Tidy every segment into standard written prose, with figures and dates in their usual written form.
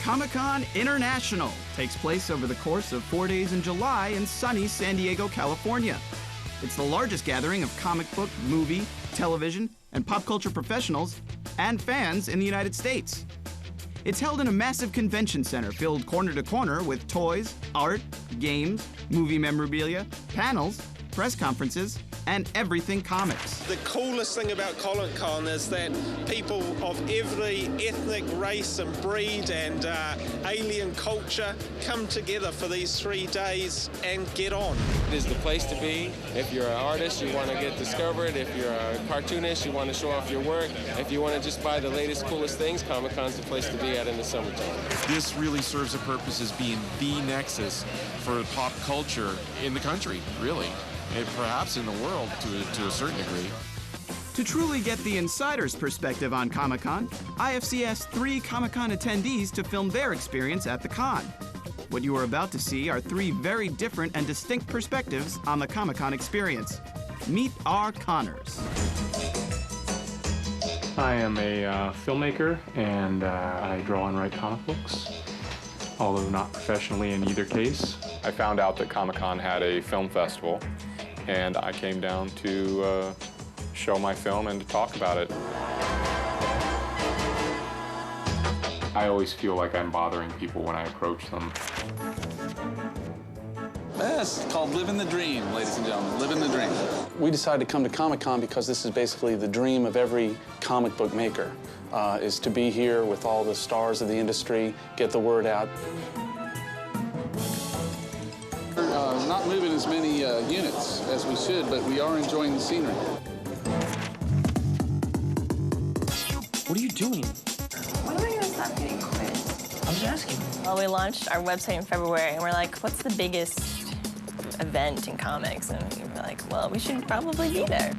Comic-Con International takes place over the course of 4 days in July in sunny San Diego, California. It's the largest gathering of comic book, movie, television, and pop culture professionals and fans in the United States. It's held in a massive convention center filled corner to corner with toys, art, games, movie memorabilia, panels, press conferences, and everything comics. The coolest thing about Con is that people of every ethnic, race and breed and alien culture come together for these 3 days and get on. It is the place to be. If you're an artist, you want to get discovered. If you're a cartoonist, you want to show off your work. If you want to just buy the latest, coolest things, Comic-Con's the place to be at in the summertime. This really serves a purpose as being the nexus for pop culture in the country, really. And perhaps in the world to a certain degree. To truly get the insider's perspective on Comic-Con, IFC asked 3 Comic-Con attendees to film their experience at the con. What you are about to see are 3 very different and distinct perspectives on the Comic-Con experience. Meet our Connors. I am a filmmaker, and I draw and write comic books, although not professionally in either case. I found out that Comic-Con had a film festival, and I came down to show my film and to talk about it. I always feel like I'm bothering people when I approach them. It's called living the dream, ladies and gentlemen, living the dream. We decided to come to Comic-Con because this is basically the dream of every comic book maker, is to be here with all the stars of the industry, get the word out. We're not moving as many units as we should, but we are enjoying the scenery. What are you doing? When am I gonna stop getting quiz? I was asking. Well, we launched our website in February, and we're like, what's the biggest event in comics? And we were like, well, we should probably be there.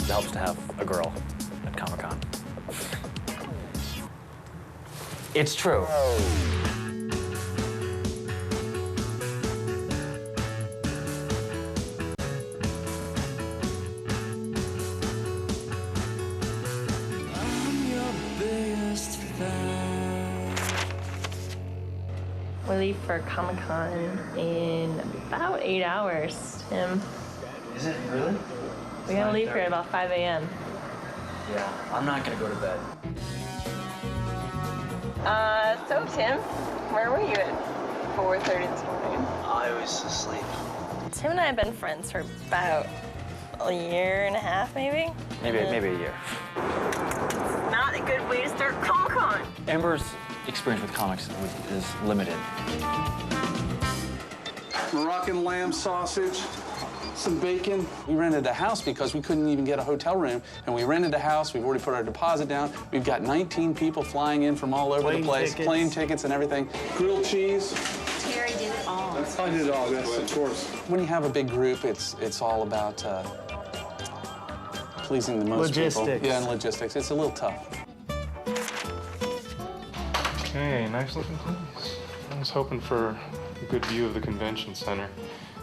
It helps to have a girl at Comic-Con. It's true. We leave for Comic-Con in about 8 hours, Tim. Is it really? We gotta leave here at about 5 a.m. Yeah, I'm not gonna go to bed. So Tim, where were you at 4:30 this morning? I was asleep. Tim and I have been friends for about a year and a half, maybe? Maybe a year. Not a good way to start Comic-Con. Amber's experience with comics is limited. Moroccan lamb sausage, some bacon. We rented a house because we couldn't even get a hotel room, and we rented a house. We've already put our deposit down. We've got 19 people flying in from all over the place, plane tickets and everything. Grilled cheese. Terry did it all. I did it all, yes, of course. When you have a big group, it's all about pleasing the most people. Yeah, and logistics. It's a little tough. Okay, nice looking place. I was hoping for a good view of the convention center.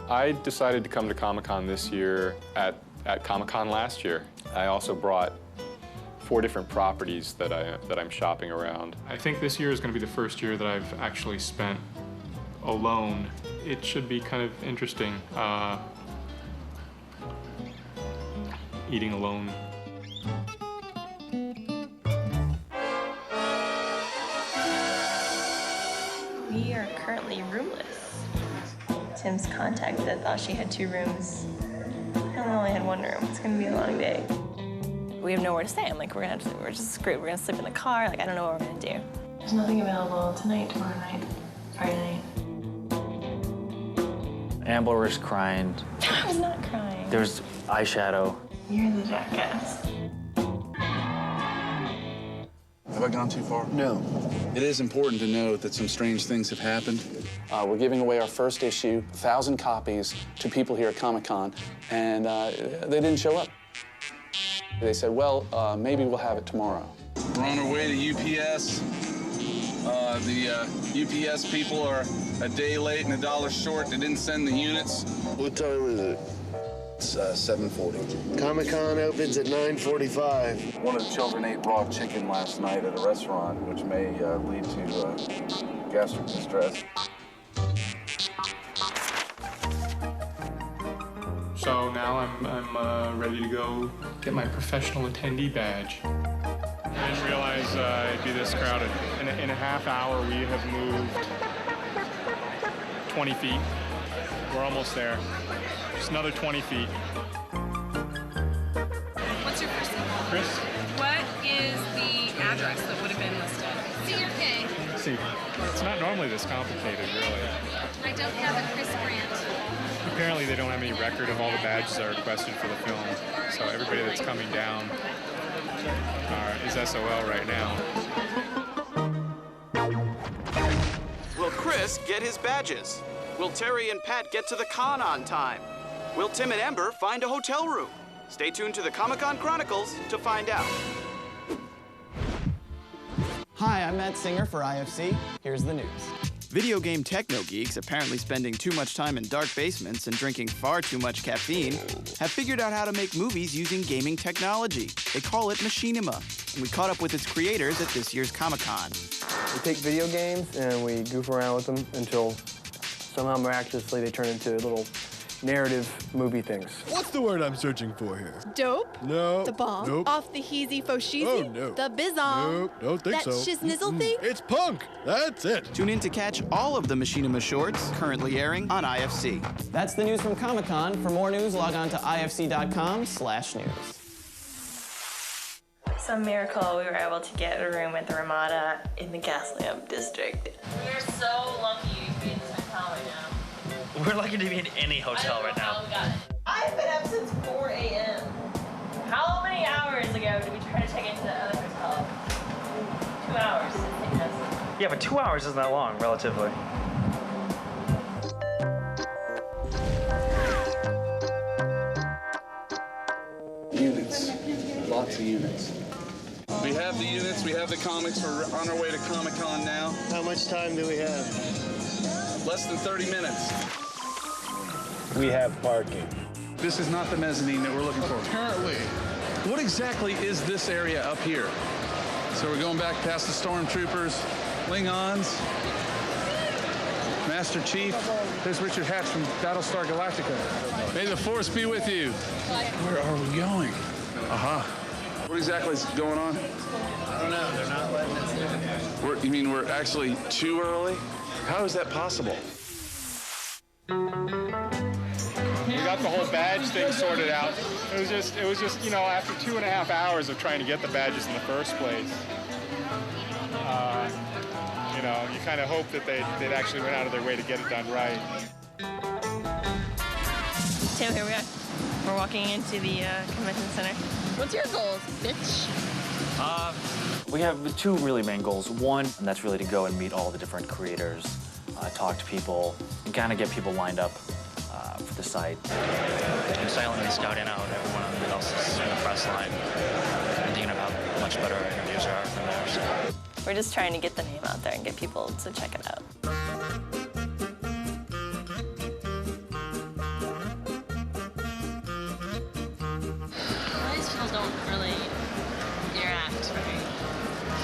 I decided to come to Comic-Con this year at Comic-Con last year. I also brought 4 different properties that I'm shopping around. I think this year is going to be the first year that I've actually spent alone. It should be kind of interesting, eating alone. We are currently roomless. Tim's contact that thought she had 2 rooms. I only had 1 room. It's gonna be a long day. We have nowhere to stay. I'm like, we're just screwed. We're gonna sleep in the car. Like, I don't know what we're gonna do. There's nothing available tonight, tomorrow night, Friday night. Amber was crying. I was not crying. There's eyeshadow. You're the jackass. Have I gone too far? No. It is important to know that some strange things have happened. We're giving away our first issue, 1,000 copies, to people here at Comic-Con, and they didn't show up. They said, well, maybe we'll have it tomorrow. We're on our way to UPS. The UPS people are a day late and $1 short. They didn't send the units. What time is it? It's 7:40. Comic-Con opens at 9:45. One of the children ate raw chicken last night at a restaurant, which may lead to gastric distress. So now I'm ready to go get my professional attendee badge. I didn't realize it'd be this crowded. In a half hour, we have moved 20 feet. We're almost there. Just another 20 feet. What's your first name? Chris? What is the address that would have been listed? CRK. See, it's not normally this complicated, really. I don't have a Chris Grant. Apparently they don't have any record of all the badges that are requested for the film. So everybody that's coming down is SOL right now. Will Chris get his badges? Will Terry and Pat get to the con on time? Will Tim and Ember find a hotel room? Stay tuned to the Con Chronicles to find out. Hi, I'm Matt Singer for IFC. Here's the news. Video game techno geeks, apparently spending too much time in dark basements and drinking far too much caffeine, have figured out how to make movies using gaming technology. They call it machinima, and we caught up with its creators at this year's Comic-Con. We take video games and we goof around with them until somehow miraculously they turn into little narrative movie things. What's the word I'm searching for here? Dope? No. The bomb? Nope. Off the heezy fosheezy? Oh, no. The bizom? Nope, don't think so. That shiznizzle thing? It's punk. That's it. Tune in to catch all of the machinima shorts currently airing on IFC. That's the news from Comic-Con. For more news, log on to ifc.com/news. Some miracle, we were able to get a room at the Ramada in the Gaslamp district. We're so lucky to be in this hotel right now. We're lucky to be in any hotel right now. I've been up since 4 a.m. How many hours ago did we try to check into the other hotel? 2 hours, I think that's. Yeah, but 2 hours isn't that long, relatively. Units. Lots of units. We have the units, we have the comics, we're on our way to Comic-Con now. How much time do we have? Less than 30 minutes. We have parking. This is not the mezzanine that we're looking for. Apparently. What exactly is this area up here? So we're going back past the Stormtroopers, Klingons, Master Chief. There's Richard Hatch from Battlestar Galactica. May the Force be with you. Where are we going? What exactly is going on? I don't know. They're not letting us in. You mean we're actually too early? How is that possible? We got the whole badge thing sorted out. It was just, you know, after 2.5 hours of trying to get the badges in the first place, you know, you kind of hope that they'd actually went out of their way to get it done right. Tim, here we are. We're walking into the convention center. What's your goals, bitch? We have two really main goals. One, and that's really to go and meet all the different creators, talk to people, and kind of get people lined up for the site. And silently scouting out everyone else is in the press line and thinking about how much better our interviews are from theirs. We're just trying to get the name out there and get people to check it out. These people don't really interact very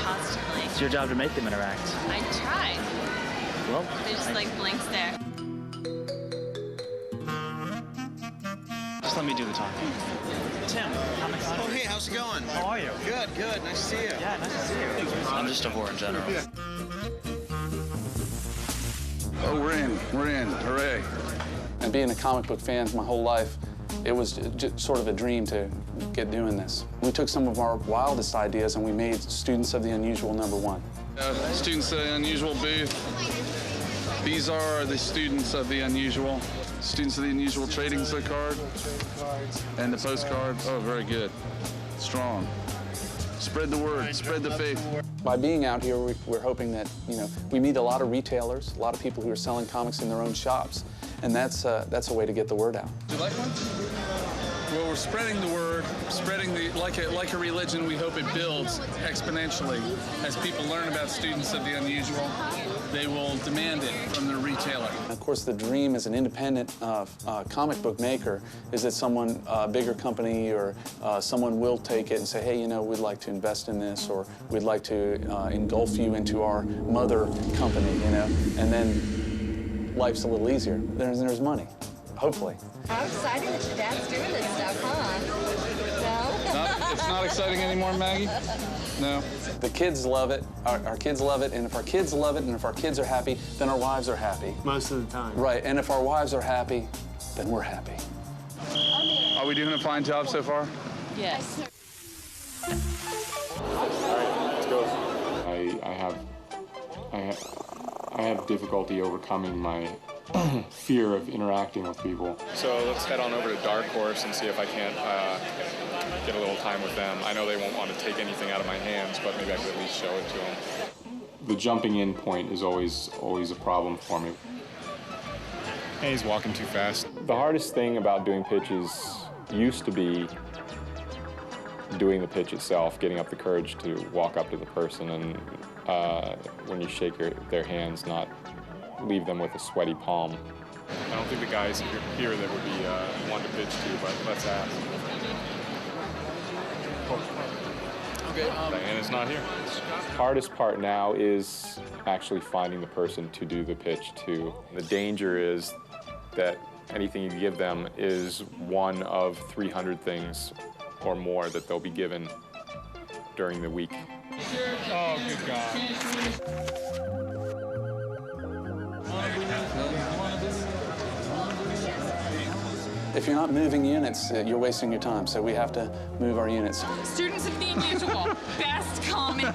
positively. It's your job to make them interact. I try. Well, They just like blink stare. Just let me do the talking. Tim. Oh, hey, how's it going? How are you? Good, good. Nice to see you. Yeah, nice to see you. I'm just a whore in general. Oh, we're in, hooray. And being a comic book fan my whole life, it was just sort of a dream to get doing this. We took some of our wildest ideas and we made Students of the Unusual #1. Students of the Unusual booth. These are the Students of the Unusual. Students of the Unusual trading card. And the postcard. Oh, very good. Strong. Spread the word, spread the faith. By being out here, we're hoping that, you know, we meet a lot of retailers, a lot of people who are selling comics in their own shops, and that's a way to get the word out. Do you like one? Well, we're spreading the word, like a religion. We hope it builds exponentially. As people learn about Students of the Unusual, they will demand it from their retailer. Of course, the dream as an independent comic book maker is that someone, a bigger company or someone will take it and say, hey, you know, we'd like to invest in this, or we'd like to engulf you into our mother company, you know, and then life's a little easier. There's money, hopefully. How exciting that your dad's doing this stuff, huh? No? It's not exciting anymore, Maggie? No. The kids love it, our kids love it, and if our kids love it, and if our kids are happy, then our wives are happy. Most of the time. Right, and if our wives are happy, then we're happy. Are we doing a fine job so far? Yes. All right, let's go. I have difficulty overcoming my fear of interacting with people. So let's head on over to Dark Horse and see if I can't get a little time with them. I know they won't want to take anything out of my hands, but maybe I could at least show it to them. The jumping in point is always a problem for me. Hey, he's walking too fast. The hardest thing about doing pitches used to be doing the pitch itself, getting up the courage to walk up to the person and when you shake their hands, not leave them with a sweaty palm. I don't think the guys here that would be one to pitch to, but let's ask. Okay. Diana's not here. Hardest part now is actually finding the person to do the pitch to. The danger is that anything you give them is one of 300 things or more that they'll be given during the week. Oh, good God. If you're not moving units, you're wasting your time, so we have to move our units. Students of the Unusual, best comic ever.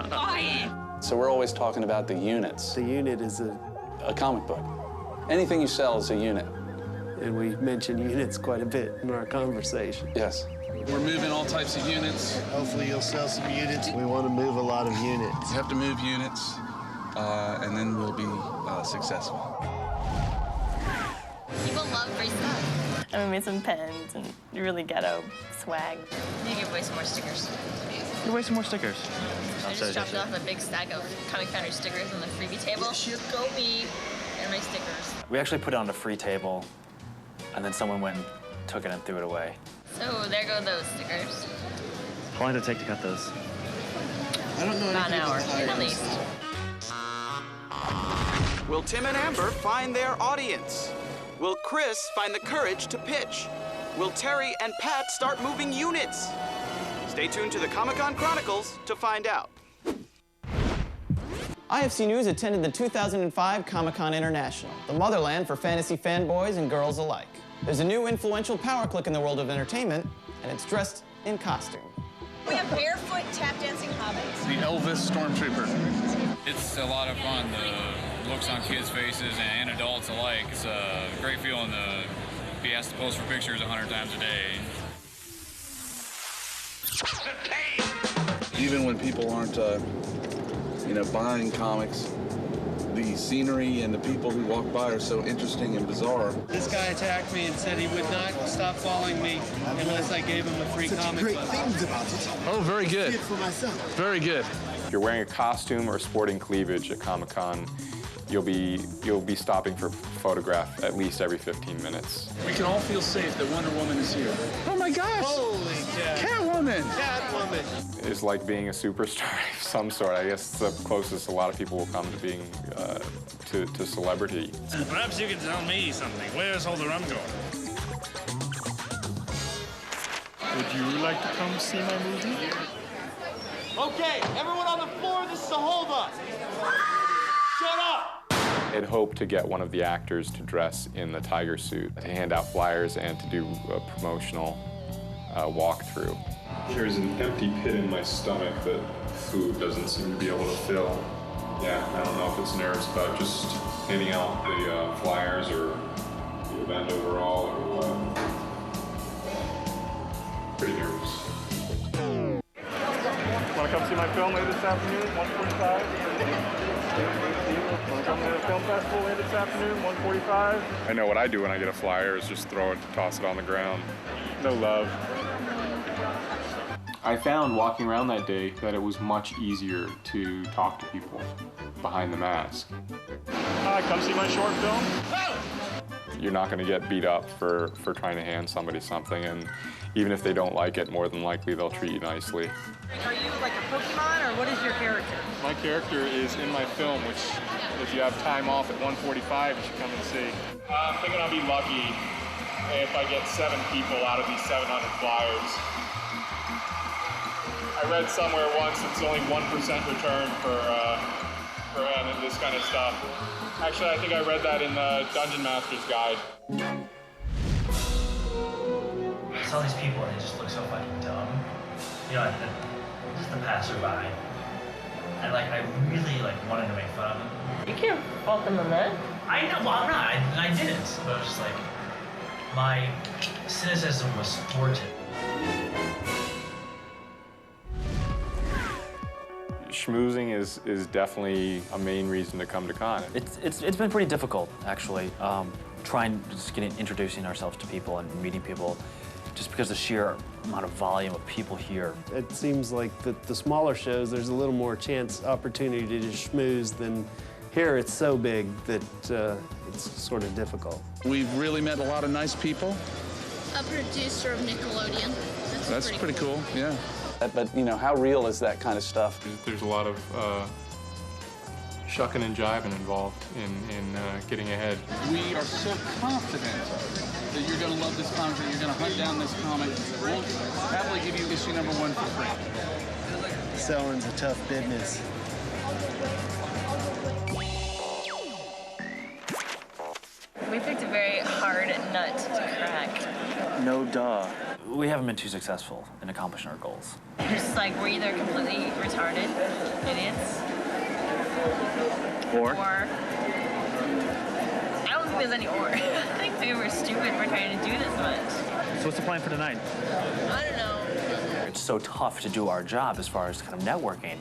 Buy it. So we're always talking about the units. The unit is a comic book. Anything you sell is a unit. And we mention units quite a bit in our conversation. Yes. We're moving all types of units. Hopefully you'll sell some units. We want to move a lot of units. You have to move units, and then we'll be successful. People love free stuff. And we made some pens and really ghetto swag. You give away some more stickers. Give away some more stickers. I just dropped off a big stack of Comic Foundry stickers on the freebie table. Go me and my stickers. We actually put it on a free table, and then someone went and took it and threw it away. So there go those stickers. How long did it take to cut those? I don't know. About an hour, at least. Will Tim and Amber find their audience? Will Chris find the courage to pitch? Will Terry and Pat start moving units? Stay tuned to the Con Chronicles to find out. IFC News attended the 2005 Comic-Con International, the motherland for fantasy fanboys and girls alike. There's a new influential power clique in the world of entertainment, and it's dressed in costume. We have barefoot tap dancing hobbits. The Elvis Stormtrooper. It's a lot of fun. The looks on kids' faces and adults alike. It's a great feeling to be asked to pose for pictures 100 times a day. Even when people aren't, buying comics, the scenery and the people who walk by are so interesting and bizarre. This guy attacked me and said he would not stop following me unless I gave him a free comic book. Things about it. Oh, very good. See it for myself. Very good. If you're wearing a costume or sporting cleavage at Comic-Con, you'll be stopping for photograph at least every 15 minutes. We can all feel safe that Wonder Woman is here. Oh my gosh! Holy cow. Catwoman! Catwoman! It's like being a superstar of some sort. I guess the closest a lot of people will come to being to celebrity. Perhaps you can tell me something. Where's all the rum going? Would you like to come see my movie? Okay, everyone on the floor, this is a hold-up. Shut up! I'd hoped to get one of the actors to dress in the tiger suit, to hand out flyers and to do a promotional walkthrough. There's an empty pit in my stomach that food doesn't seem to be able to fill. Yeah, I don't know if it's nerves about just handing out the flyers or the event overall or what. Pretty nervous. Want to come see my film later this afternoon, 1:45. Want to come to the film festival later this afternoon, 1:45. I know what I do when I get a flyer is just throw it, toss it on the ground. No love. I found walking around that day that it was much easier to talk to people behind the mask. Hi, come see my short film. You're not going to get beat up for trying to hand somebody something, and even if they don't like it, more than likely they'll treat you nicely. Are you like a Pokemon, or what is your character? My character is in my film, which if you have time off at 1:45, you should come and see. I'm thinking I'll be lucky if I get 7 people out of these 700 flyers. I read somewhere once it's only 1% return for this kind of stuff. Actually, I think I read that in the Dungeon Master's Guide. I saw these people and they just look so fucking dumb. You know, just the passerby. And like, I really like wanted to make fun of them. You can't fault them on that. I know, well, I'm not. I didn't. But I was just like, my cynicism was thwarted. Schmoozing is definitely a main reason to come to con. It's been pretty difficult, actually, introducing ourselves to people and meeting people, just because the sheer amount of volume of people here. It seems like the smaller shows, there's a little more opportunity to just schmooze than here. It's so big that it's sort of difficult. We've really met a lot of nice people. A producer of Nickelodeon. That's pretty cool, yeah. But, you know, how real is that kind of stuff? There's a lot of shucking and jiving involved in getting ahead. We are so confident that you're going to love this comic, that you're going to hunt down this comic. We'll happily give you issue #1 for free. Selling's a tough business. We picked a very hard nut to crack. No duh. We haven't been too successful in accomplishing our goals. It's just like we're either completely retarded idiots, Or? I don't think there's any or. I think maybe we're stupid for trying to do this much. So what's the plan for tonight? I don't know. It's so tough to do our job as far as kind of networking.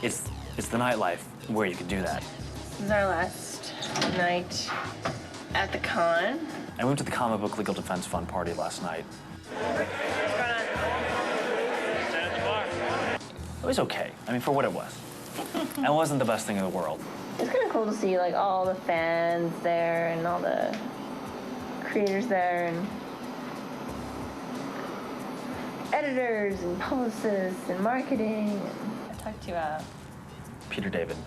It's the nightlife where you can do that. This is our last night at the con. I went to the Comic Book Legal Defense Fund party last night. It was okay. I mean, for what it was. It wasn't the best thing in the world. It's kind of cool to see like all the fans there and all the creators there and editors and publicists and marketing. I talked to Peter David.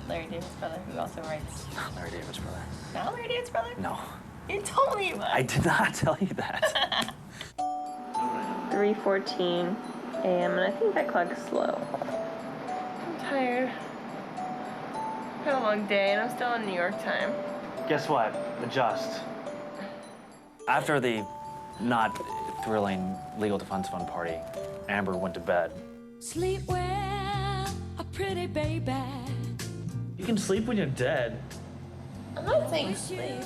Larry David's brother, who also writes. Not Larry David's brother. Not Larry David's brother? No. You told me about it. I did not tell you that. 3:14 a.m. and I think that clock is slow. I'm tired. Had a long day and I'm still in New York time. Guess what? Adjust. After the not thrilling Legal Defense Fund party, Amber went to bed. Sleep well, a pretty baby. You can sleep when you're dead. I'm not saying sleep.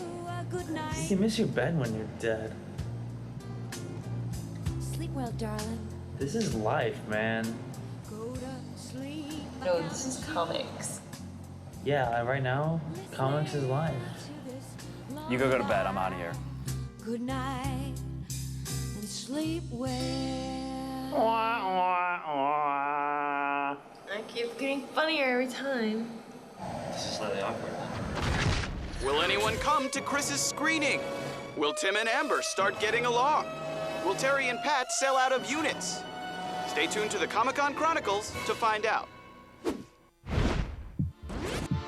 You can miss your bed when you're dead. Sleep well, darling. This is life, man. Go to sleep. No, this is comics. Yeah, right now, comics is life. You go to bed. I'm out of here. Good night and sleep well. I keep getting funnier every time. This is slightly awkward. Will anyone come to Chris's screening? Will Tim and Amber start getting along? Will Terry and Pat sell out of units? Stay tuned to the Con Chronicles to find out.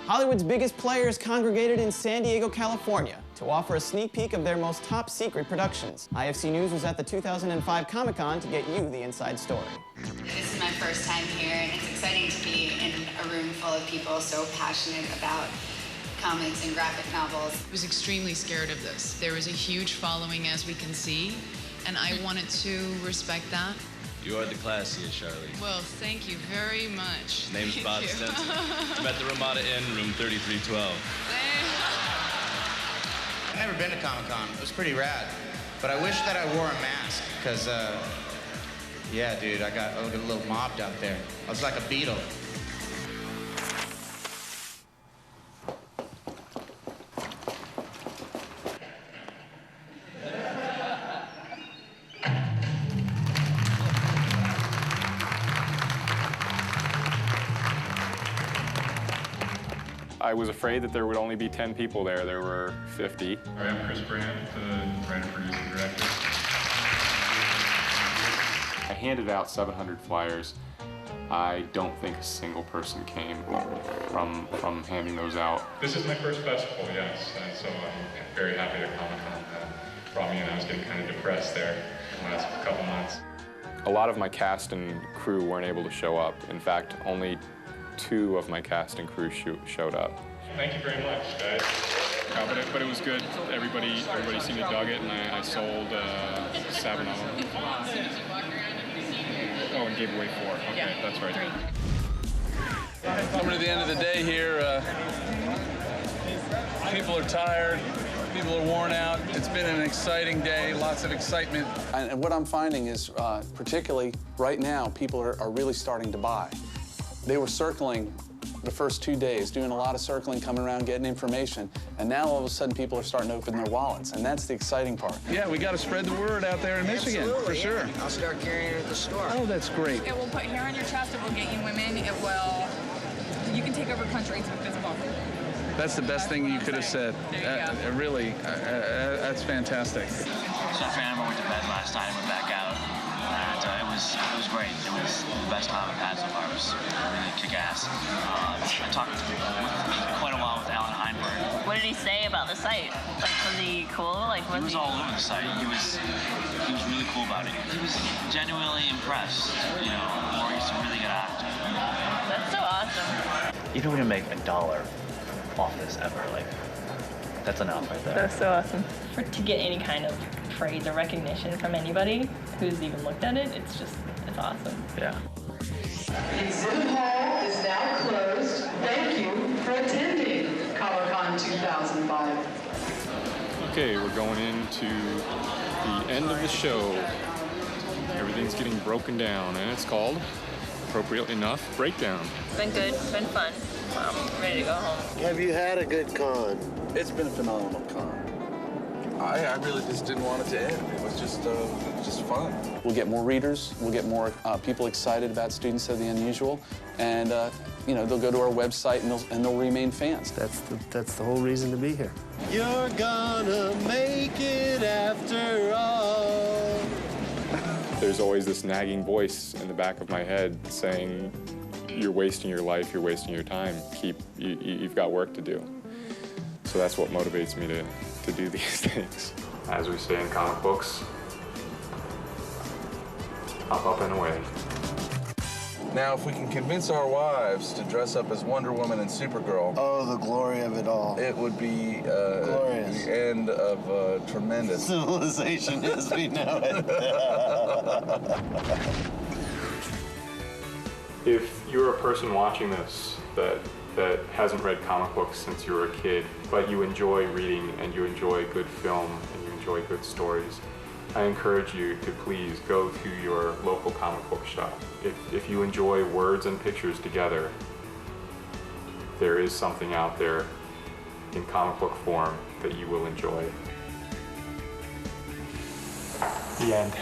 Hollywood's biggest players congregated in San Diego, California to offer a sneak peek of their most top-secret productions. IFC News was at the 2005 Comic-Con to get you the inside story. This is my first time here, and it's exciting to be in a room full of people so passionate about comics and graphic novels. I was extremely scared of this. There was a huge following, as we can see, and I wanted to respect that. You are the classiest, Charlie. Well, thank you very much. Name's Thank Bob you. Stenson. I'm at the Ramada Inn, room 3312. I've never been to Comic-Con. It was pretty rad. But I wish that I wore a mask, because Yeah, dude, I got a little mobbed out there. I was like a beetle. I was afraid that there would only be 10 people there. There were 50. I'm Chris Brandt, the writer, producer, director. I handed out 700 flyers. I don't think a single person came from handing those out. This is my first festival, yes, and so I'm very happy that Comic-Con brought me in. I was getting kind of depressed there the last couple months. A lot of my cast and crew weren't able to show up. In fact, only 2 of my cast and crew showed up. Thank you very much, guys. But it was good. Everybody seemed to dug it, and I sold 7 of them. Oh, and gave away 4. Okay, yeah. That's right. 3. Coming to the end of the day here, people are tired. People are worn out. It's been an exciting day, lots of excitement. And what I'm finding is, particularly right now, people are really starting to buy. They were circling the first 2 days, doing a lot of circling, coming around, getting information, and now all of a sudden people are starting to open their wallets, and that's the exciting part. Yeah, we got to spread the word out there in Michigan, for sure. I'll start carrying it at the store. Oh, that's great. It will put hair on your chest, it will get you women, it will, you can take over countries with this book. That's the best thing you could have said. Really, that's fantastic. So after Amber went to bed last night and went back out, and it was great. It was the best time I've had so far. It was really kick-ass. I talked quite a while with Alan Heinberg. What did he say about the site? Like, was he cool? Like, he was all over the site. He was really cool about it. He was genuinely impressed. You know, Maurice is a really good actor. That's so awesome. You don't even make $1 off this ever. Like, that's enough right there. That's so awesome. To get any kind of praise or recognition from anybody who's even looked at it, it's awesome. Yeah. Exhibit hall is now closed. Thank you for attending Comic-Con 2005. Okay, we're going into the end of the show. Everything's getting broken down, and it's called, appropriately enough, Breakdown. It's been good. It's been fun. I'm ready to go home. Have you had a good con? It's been a phenomenal con. I really just didn't want it to end. It was just fun. We'll get more readers. We'll get more people excited about Students of the Unusual, and you know, they'll go to our website and they'll remain fans. That's the whole reason to be here. You're gonna make it after all. There's always this nagging voice in the back of my head saying, "You're wasting your life. You're wasting your time. You've got work to do." So that's what motivates me to do these things. As we say in comic books, up and away. Now, if we can convince our wives to dress up as Wonder Woman and Supergirl... Oh, the glory of it all. It would be glorious. The end of tremendous... civilization as we know it. If you're a person watching this that hasn't read comic books since you were a kid, but you enjoy reading and you enjoy good film and you enjoy good stories, I encourage you to please go to your local comic book shop. If you enjoy words and pictures together, there is something out there in comic book form that you will enjoy. The end.